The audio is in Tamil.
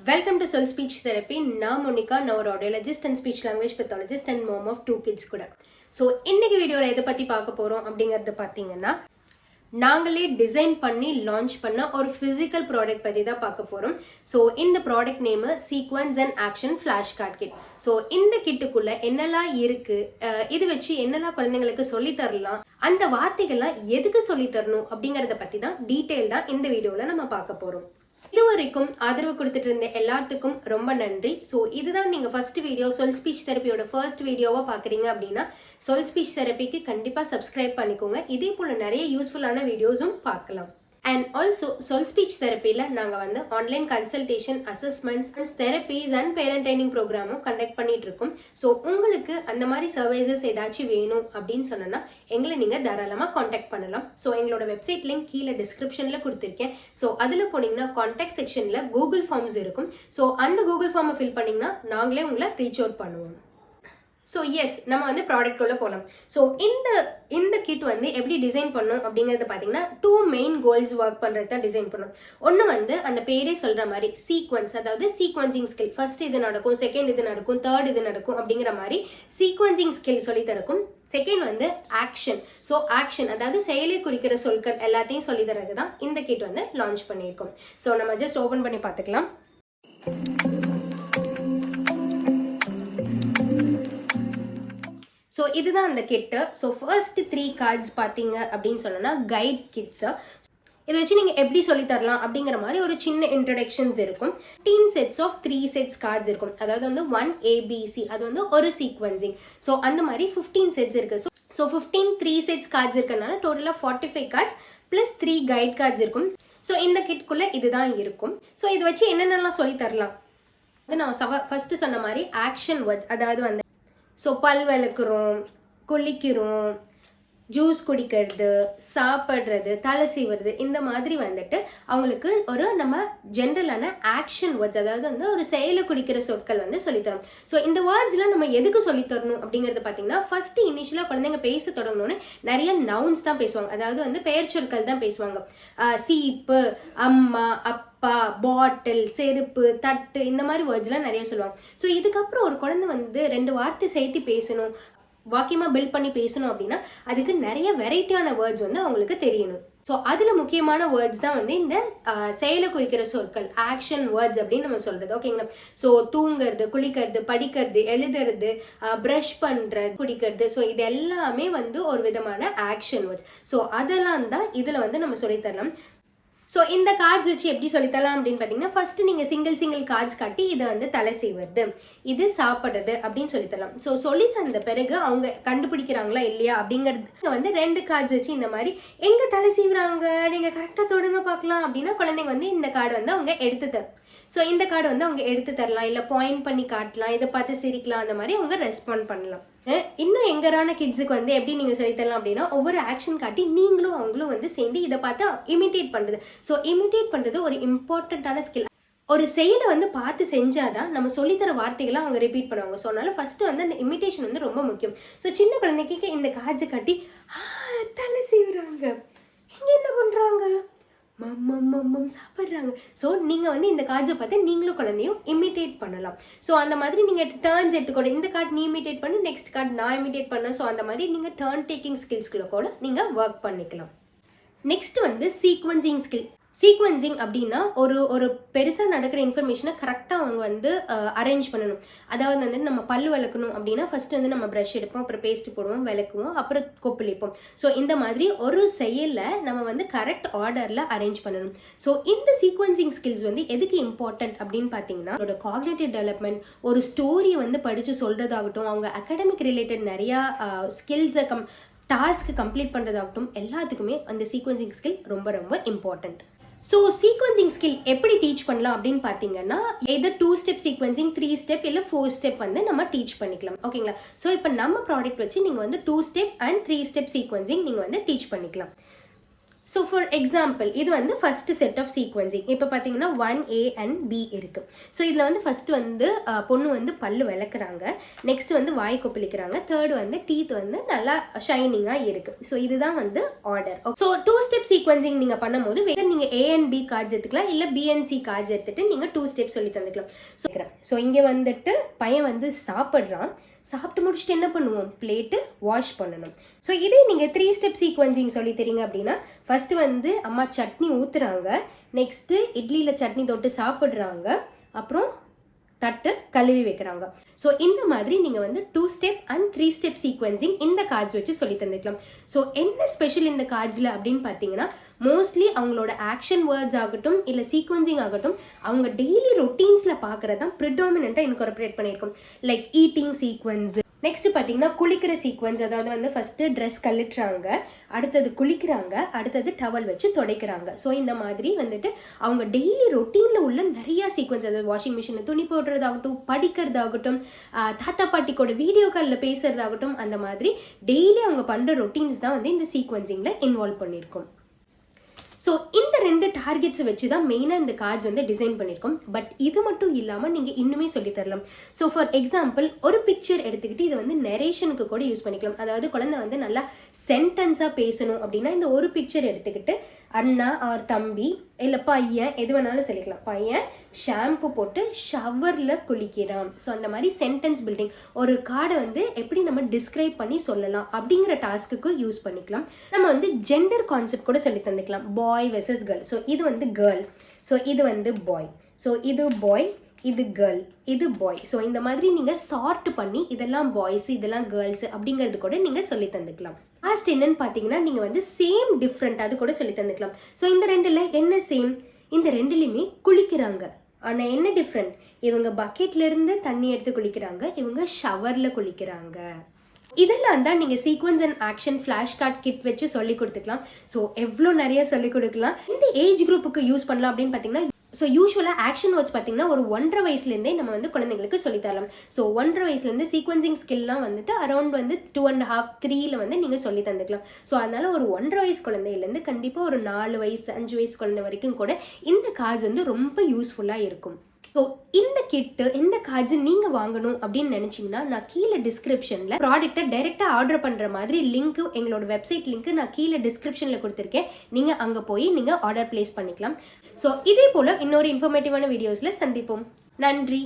Welcome to Soul Speech Therapy. நான் மோனிகா, நான் ஒரு audiologist and speech language pathologist and mom of 2 kids கூட. ஸோ இன்னைக்கு வீடியோவில் எதை பற்றி பார்க்க போகிறோம் அப்படிங்கிறது பார்த்தீங்கன்னா, நாங்களே டிசைன் பண்ணி லான்ச் பண்ண ஒரு ஃபிசிக்கல் ப்ராடக்ட் பற்றி தான் பார்க்க போகிறோம். ஸோ இந்த product name sequence and action flash card kit. So இந்த கிட்டுக்குள்ளே என்னெல்லாம் இருக்குது, இது வச்சு என்னெல்லாம் குழந்தைங்களுக்கு சொல்லித்தரலாம், அந்த வார்த்தைகள்லாம் எதுக்கு சொல்லித்தரணும் அப்படிங்கிறத பற்றி தான் டீட்டெயில்டாக இந்த வீடியோவில் நம்ம பார்க்க போகிறோம். இது வரைக்கும் ஆதரவு கொடுத்துட்டு இருந்த எல்லாத்துக்கும் ரொம்ப நன்றி. ஸோ இதுதான் நீங்கள் ஃபர்ஸ்ட் வீடியோ சொல் ஸ்பீச் தெரப்பியோட ஃபர்ஸ்ட் வீடியோவாக பார்க்குறீங்க அப்படின்னா சொல் ஸ்பீச் தெரப்பிக்கு கண்டிப்பாக சப்ஸ்கிரைப் பண்ணிக்கோங்க. இதே போல் நிறைய யூஸ்ஃபுல்லான வீடியோஸும் பார்க்கலாம். அண்ட் ஆல்சோ சொல் ஸ்பீச் தெரப்பியில் நாங்கள் வந்து online consultation, assessments and therapies and parent training ப்ரோக்ராமும் கண்டக்ட் பண்ணிட்டு இருக்கோம். ஸோ உங்களுக்கு அந்த மாதிரி சர்வீசஸ் ஏதாச்சும் வேணும் அப்படின்னு சொன்னோன்னா எங்களை நீங்கள் தாராளமாக காண்டாக்ட் பண்ணலாம். ஸோ எங்களோட வெப்சைட் லிங்க் கீழே டிஸ்கிரிப்ஷனில் கொடுத்துருக்கேன். ஸோ அதில் போனீங்கன்னா காண்டாக்ட் செக்ஷனில் கூகுள் ஃபார்ம்ஸ் இருக்கும். ஸோ அந்த கூகுள் ஃபார்மை ஃபில் பண்ணிங்கன்னா நாங்களே உங்களை ரீச் அவுட் பண்ணுவோம். ஸோ எஸ், நம்ம வந்து ப்ராடக்ட்குள்ளே போகலாம். ஸோ இந்த கிட் வந்து எப்படி டிசைன் பண்ணணும் அப்படிங்கிறது பார்த்தீங்கன்னா 2 மெயின் கோல்ஸ் ஒர்க் பண்ணுறது தான் டிசைன் பண்ணணும். ஒன்று வந்து அந்த பேரே சொல்கிற மாதிரி சீக்வன்ஸ், அதாவது சீக்வன்சிங் ஸ்கில். ஃபர்ஸ்ட் இது நடக்கும், செகண்ட் இது நடக்கும், தேர்ட் இது நடக்கும் அப்படிங்கிற மாதிரி சீக்வன்சிங் ஸ்கில் சொல்லித்தரக்கும். செகண்ட் வந்து ஆக்ஷன். ஸோ ஆக்ஷன் அதாவது செயலை குறிக்கிற சொற்கள் எல்லாத்தையும் சொல்லித்தரது தான் இந்த கிட் வந்து லான்ச் பண்ணியிருக்கோம். ஸோ நம்ம ஜஸ்ட் ஓப்பன் பண்ணி பார்த்துக்கலாம். ஸோ இதுதான் அந்த கிட்டு. ஸோ ஃபர்ஸ்ட் 3 கார்ட்ஸ் பார்த்தீங்க அப்படின்னு சொன்னோன்னா கைட் கிட்ஸு. இதை வச்சு நீங்கள் எப்படி சொல்லித்தரலாம் அப்படிங்கிற மாதிரி ஒரு சின்ன இன்ட்ரடக்ஷன்ஸ் இருக்கும். 15 செட்ஸ் ஆஃப் 3 செட்ஸ் கார்ட்ஸ் இருக்கும். அதாவது வந்து 1 ABC, அது வந்து ஒரு சீக்வன்சிங். ஸோ அந்த மாதிரி 15 செட்ஸ் இருக்குது. ஸோ 15 3 செட்ஸ் கார்ட்ஸ் இருக்கிறதுனால டோட்டலாக 45 கார்ட்ஸ் ப்ளஸ் 3 கைட் கார்ட்ஸ் இருக்கும். ஸோ இந்த கிட்குள்ளே இதுதான் இருக்கும். ஸோ இதை வச்சு என்னென்னலாம் சொல்லித்தரலாம் அது நான் ஃபஸ்ட்டு சொன்ன மாதிரி ஆக்ஷன் வேர்ட்ஸ், அதாவது வந்து ஸோ பல் விளக்குறோம், குளிக்கிறோம், ஜூஸ் குடிக்கிறது, சாப்பிட்றது, தலை சீவுறது, இந்த மாதிரி வந்துட்டு அவங்களுக்கு ஒரு நம்ம ஜென்ரலான ஆக்ஷன் வேர்ட்ஸ், அதாவது வந்து ஒரு செயலை குறிக்கிற சொற்கள் வந்து சொல்லித்தரோம். ஸோ இந்த வேர்ட்ஸ்லாம் நம்ம எதுக்கு சொல்லித்தரணும் அப்படிங்கிறது பார்த்தீங்கன்னா, ஃபஸ்ட்டு இனிஷியலாக குழந்தைங்க பேச தொடங்கணுன்னு நிறைய நவுன்ஸ் தான் பேசுவாங்க, அதாவது வந்து பெயர் சொற்கள் தான் பேசுவாங்க. சீப்பு, அம்மா, அப்பா, பாட்டில், செருப்பு, தட்டு, இந்த மாதிரி வேர்ட்ஸ்லாம் நிறைய சொல்லுவாங்க. ஸோ இதுக்கப்புறம் ஒரு குழந்தை வந்து 2 வார்த்தை சேர்த்து பேசணும், வாக்கியமாக பில்ட் பண்ணி பேசணும் அப்படின்னா அதுக்கு நிறைய வெரைட்டியான வேர்ட்ஸ் வந்து அவங்களுக்கு தெரியணும். ஸோ அதில் முக்கியமான வேர்ட்ஸ் தான் வந்து இந்த செயலை குறிக்கிற சொற்கள், ஆக்ஷன் வேர்ட்ஸ் அப்படின்னு நம்ம சொல்கிறது. ஓகேங்களா? ஸோ தூங்குறது, குளிக்கிறது, படிக்கிறது, எழுதுறது, ப்ரஷ் பண்ணுறது, குடிக்கிறது, ஸோ இது எல்லாமே வந்து ஒரு விதமான ஆக்ஷன் வேர்ட்ஸ். ஸோ அதெல்லாம் தான் இதில் வந்து நம்ம சொல்லித்தரலாம். ஸோ இந்த கார்ட்ஸ் வச்சு எப்படி சொல்லித்தரலாம் அப்படின்னு பார்த்தீங்கன்னா, ஃபஸ்ட்டு நீங்கள் சிங்கிள் கார்ட்ஸ் காட்டி இதை வந்து தலை செய்வது, இது சாப்பிட்றது அப்படின்னு சொல்லித்தரலாம். ஸோ சொல்லி தந்த பிறகு அவங்க கண்டுபிடிக்கிறாங்களா இல்லையா அப்படிங்கிறது வந்து 2 கார்ட்ஸ் வச்சு இந்த மாதிரி எங்கே தலை செய்வாங்க நீங்கள் கரெக்டாக தொடுங்க பார்க்கலாம் அப்படின்னா குழந்தைங்க வந்து இந்த கார்டு வந்து அவங்க எடுத்து தரும். ஸோ இந்த கார்டு வந்து அவங்க எடுத்து தரலாம், இல்லை பாயிண்ட் பண்ணி காட்டலாம், இதை பார்த்து சிரிக்கலாம், அந்த மாதிரி அவங்க ரெஸ்பாண்ட் பண்ணலாம். இன்னும் எங்கரான கிட்ஸுக்கு வந்து எப்படி நீங்கள் சொல்லித்தரலாம் அப்படின்னா, ஒவ்வொரு ஆக்ஷன் காட்டி நீங்களும் அவங்களும் வந்து சேர்ந்து இதை பார்த்து இமிட்டேட் பண்ணுறது. ஸோ இமிட்டேட் பண்ணுறது ஒரு இம்பார்ட்டண்ட்டான ஸ்கில். ஒரு செயலை வந்து பார்த்து செஞ்சாதான் நம்ம சொல்லித்தர வார்த்தைகளை அவங்க ரிப்பீட் பண்ணுவாங்க. ஸோ அதனால ஃபஸ்ட்டு வந்து அந்த இமிட்டேஷன் வந்து ரொம்ப முக்கியம். ஸோ சின்ன குழந்தைக்கு இந்த கார்ட்ஸை காட்டி தலை செய்கிறாங்க, இங்கே என்ன பண்ணுறாங்க, மம்மம் சாப்பிட்றாங்க. ஸோ நீங்கள் வந்து இந்த கார்ட்ஸை பார்த்து நீங்களும் குழந்தையும் இமிட்டேட் பண்ணலாம். ஸோ அந்த மாதிரி நீங்கள் டர்ன்ஸ் எடுத்துக்கூட இந்த கார்டு நீ இமிட்டேட் பண்ணு, நெக்ஸ்ட் கார்டு நான் இமிட்டேட் பண்ணேன். ஸோ அந்த மாதிரி நீங்கள் டர்ன் டேக்கிங் ஸ்கில்ஸ்குள்ள கூட நீங்கள் ஒர்க் பண்ணிக்கலாம். நெக்ஸ்ட் வந்து சீக்வன்சிங் ஸ்கில். சீக்வன்சிங் அப்படின்னா ஒரு பெருசாக நடக்கிற இன்ஃபர்மேஷனை கரெக்டாக அவங்க வந்து அரேஞ்ச் பண்ணணும். அதாவது வந்து நம்ம பல் விளக்கணும் அப்படின்னா ஃபஸ்ட்டு வந்து நம்ம ப்ரஷ் எடுப்போம், அப்புறம் பேஸ்ட் போடுவோம், விளக்குவோம், அப்புறம் கொப்பளிப்போம். ஸோ இந்த மாதிரி ஒரு செயலை நம்ம வந்து கரெக்ட் ஆர்டரில் அரேஞ்ச் பண்ணணும். ஸோ இந்த சீக்வன்சிங் ஸ்கில்ஸ் வந்து எதுக்கு இம்பார்ட்டன்ட் அப்படின்னு பார்த்தீங்கன்னா, அதோட காக்னிட்டிவ் டெவலப்மெண்ட், ஒரு ஸ்டோரி வந்து படித்து சொல்கிறதாகட்டும், அவங்க அகாடமிக் ரிலேட்டட் நிறையா ஸ்கில்ஸை டாஸ்க்கு கம்ப்ளீட் பண்ணுறதாகட்டும், எல்லாத்துக்குமே அந்த சீக்வன்சிங் ஸ்கில் ரொம்ப ரொம்ப இம்பார்ட்டண்ட். ஸோ சீக்வன்சிங் ஸ்கில் எப்படி டீச் பண்ணலாம் அப்படின்னு பார்த்தீங்கன்னா, எதர் 2 ஸ்டெப் சீக்வன்சிங், 3 ஸ்டெப் இல்லை 4 ஸ்டெப் வந்து நம்ம டீச் பண்ணிக்கலாம். ஓகேங்களா? ஸோ இப்போ நம்ம ப்ராடக்ட் வச்சு நீங்கள் வந்து 2 ஸ்டெப் அண்ட் 3 ஸ்டெப் சீக்வன்சிங் நீங்கள் வந்து டீச் பண்ணிக்கலாம். ஸோ ஃபார் எக்ஸாம்பிள் இது வந்து ஃபஸ்ட்டு செட் ஆஃப் சீக்வன்சிங். இப்போ பார்த்தீங்கன்னா 1A and B இருக்குது. ஸோ இதில் வந்து ஃபஸ்ட்டு வந்து பொண்ணு வந்து பல்லு விளக்குறாங்க, நெக்ஸ்ட் வந்து வாய் கொப்பளிக்கிறாங்க, தேர்ட் வந்து டீத் வந்து நல்லா ஷைனிங்காக இருக்குது. ஸோ இதுதான் வந்து ஆர்டர். ஸோ 2 ஸ்டெப் சீக்வன்சிங் நீங்கள் பண்ணும்போது நீங்கள் A and B கார்ட்ஸ் எடுத்துக்கலாம், இல்லை B and C கார்ட்ஸ் எடுத்துகிட்டு நீங்கள் 2 ஸ்டெப் சொல்லி தந்துக்கலாம். ஸோ இங்கே வந்துட்டு பையன் வந்து சாப்பிட்றான், சாப்பிட்டு முடிச்சுட்டு என்ன பண்ணுவோம், பிளேட்டு வாஷ் பண்ணணும். ஸோ இதே நீங்கள் 3 ஸ்டெப் சீக்வன்சிங் சொல்லி தரீங்க அப்படின்னா ஃபஸ்ட்டு வந்து அம்மா சட்னி ஊற்றுறாங்க, நெக்ஸ்ட்டு இட்லியில் சட்னி தொட்டு சாப்பிட்றாங்க, அப்புறம் தட்டு கழுவி வைக்கிறாங்க. ஸோ இந்த மாதிரி நீங்கள் வந்து 2 ஸ்டெப் அண்ட் 3 ஸ்டெப் சீக்வன்சிங் இந்த கார்ட்ஸ் வச்சு சொல்லி தந்துக்கலாம். ஸோ என்ன ஸ்பெஷல் இந்த கார்ட்ஸில் அப்படின்னு பார்த்தீங்கன்னா மோஸ்ட்லி அவங்களோட ஆக்ஷன் வேர்ட்ஸ் ஆகட்டும் இல்லை சீக்வன்சிங் ஆகட்டும் அவங்க டெய்லி ரொட்டீன்ஸில் பார்க்குறது தான் ப்ரிடாமினண்ட்டாக இன்கார்பரேட் பண்ணியிருக்கோம். லைக் ஈட்டிங் சீக்வன்ஸ், நெக்ஸ்ட் பார்த்தீங்கன்னா குளிக்கிற சீக்வன்ஸ், அதாவது வந்து ஃபஸ்ட்டு ட்ரெஸ் கழட்டுறாங்க, அடுத்தது குளிக்கிறாங்க, அடுத்தது டவல் வச்சு துடைக்கிறாங்க. ஸோ இந்த மாதிரி வந்துட்டு அவங்க டெய்லி ரொட்டீனில் உள்ள நிறையா சீக்வன்ஸ், அதாவது வாஷிங் மிஷினில் துணி போடுறதாகட்டும், படிக்கிறதாகட்டும், தாத்தா பாட்டிக்கோட வீடியோ காலில் பேசுறதாகட்டும், அந்த மாதிரி டெய்லி அவங்க பண்ணுற ரொட்டீன்ஸ் தான் வந்து இந்த சீக்வன்சிங்கில் இன்வால்வ் பண்ணியிருக்கோம். ஸோ இந்த 2 டார்கெட்ஸை வச்சு தான் மெயினாக இந்த கார்ட்ஸ் வந்து டிசைன் பண்ணியிருக்கோம். பட் இது மட்டும் இல்லாமல் நீங்கள் இன்னுமே சொல்லித்தரலாம். ஸோ ஃபார் எக்ஸாம்பிள் ஒரு பிக்சர் எடுத்துக்கிட்டு இதை வந்து நெரேஷனுக்கு கூட யூஸ் பண்ணிக்கலாம். அதாவது குழந்தை வந்து நல்லா சென்டென்ஸாக பேசணும் அப்படின்னா இந்த ஒரு பிக்சர் எடுத்துக்கிட்டு அண்ணா ஆர் தம்பி இல்லை பையன் எது வேணாலும் சொல்லிக்கலாம், பையன் ஷாம்பு போட்டு ஷவரில் குளிக்கிறான். ஸோ அந்த மாதிரி சென்டென்ஸ் பில்டிங் ஒரு கார்டை வந்து எப்படி நம்ம டிஸ்கிரைப் பண்ணி சொல்லலாம் அப்படிங்கிற டாஸ்க்கு யூஸ் பண்ணிக்கலாம். நம்ம வந்து ஜெண்டர் கான்செப்ட் கூட சொல்லி தந்துக்கலாம், பாய் வெர்சஸ் கேர்ள். ஸோ இது வந்து கேர்ள், ஸோ இது வந்து பாய், ஸோ இது பாய், இது கேர்ள், இது பாய். ஸோ இந்த மாதிரி நீங்கள் சார்ட் பண்ணி இதெல்லாம் பாய்ஸ் இதெல்லாம் கேர்ள்ஸ் அப்படிங்கிறது கூட நீங்கள் சொல்லி தந்துக்கலாம். லாஸ்ட் என்னன்னு பார்த்தீங்கன்னா நீங்கள் வந்து சேம் டிஃப்ரெண்ட் அது கூட சொல்லி தந்துக்கலாம். ஸோ இந்த 2ல் என்ன சேம், இந்த 2லையுமே குளிக்கிறாங்க, ஆனால் என்ன டிஃப்ரெண்ட், இவங்க பக்கெட்லேருந்து தண்ணி எடுத்து குளிக்கிறாங்க, இவங்க ஷவரில் குளிக்கிறாங்க. இதெல்லாம் தான் நீங்கள் sequence and action flash card kit வச்சு சொல்லி கொடுத்துக்கலாம். ஸோ எவ்வளோ நிறைய சொல்லிக் கொடுக்கலாம். இந்த ஏஜ் குரூப்புக்கு யூஸ் பண்ணலாம் அப்படின்னு பார்த்தீங்கன்னா ஸோ யூஸ்வலாக ஆக்ஷன் வேர்ட்ஸ் பார்த்தீங்கன்னா ஒரு 1.5 வயசுலேருந்தே நம்ம வந்து குழந்தைங்களுக்கு சொல்லித்தரலாம். ஸோ 1.5 வயசுலேருந்து சீக்வன்சிங் ஸ்கில்லாம் வந்துட்டு அரௌண்ட் வந்து 2.5, 3ல் வந்து நீங்கள் சொல்லி தந்துக்கலாம். ஸோ அதனால் ஒரு 1.5 வயசு குழந்தையிலேருந்து கண்டிப்பாக ஒரு 4 வயசு 5 வயசு குழந்தை வரைக்கும் கூட இந்த கார்ட்ஸ் வந்து ரொம்ப யூஸ்ஃபுல்லாக இருக்கும். ஸோ இந்த கிட்டு இந்த கார்ட்ஸ் நீங்கள் வாங்கணும் அப்படின்னு நினச்சிங்கன்னா நான் கீழே டிஸ்கிரிப்ஷனில் ப்ராடக்ட்டை டைரெக்டாக ஆர்டர் பண்ணுற மாதிரி லிங்க்கு, எங்களோட வெப்சைட் லிங்க்கு நான் கீழே டிஸ்கிரிப்ஷனில் கொடுத்துருக்கேன். நீங்கள் அங்கே போய் நீங்கள் ஆர்டர் ப்ளேஸ் பண்ணிக்கலாம். ஸோ இதே போல் இன்னொரு இன்ஃபர்மேட்டிவான வீடியோஸில் சந்திப்போம். நன்றி.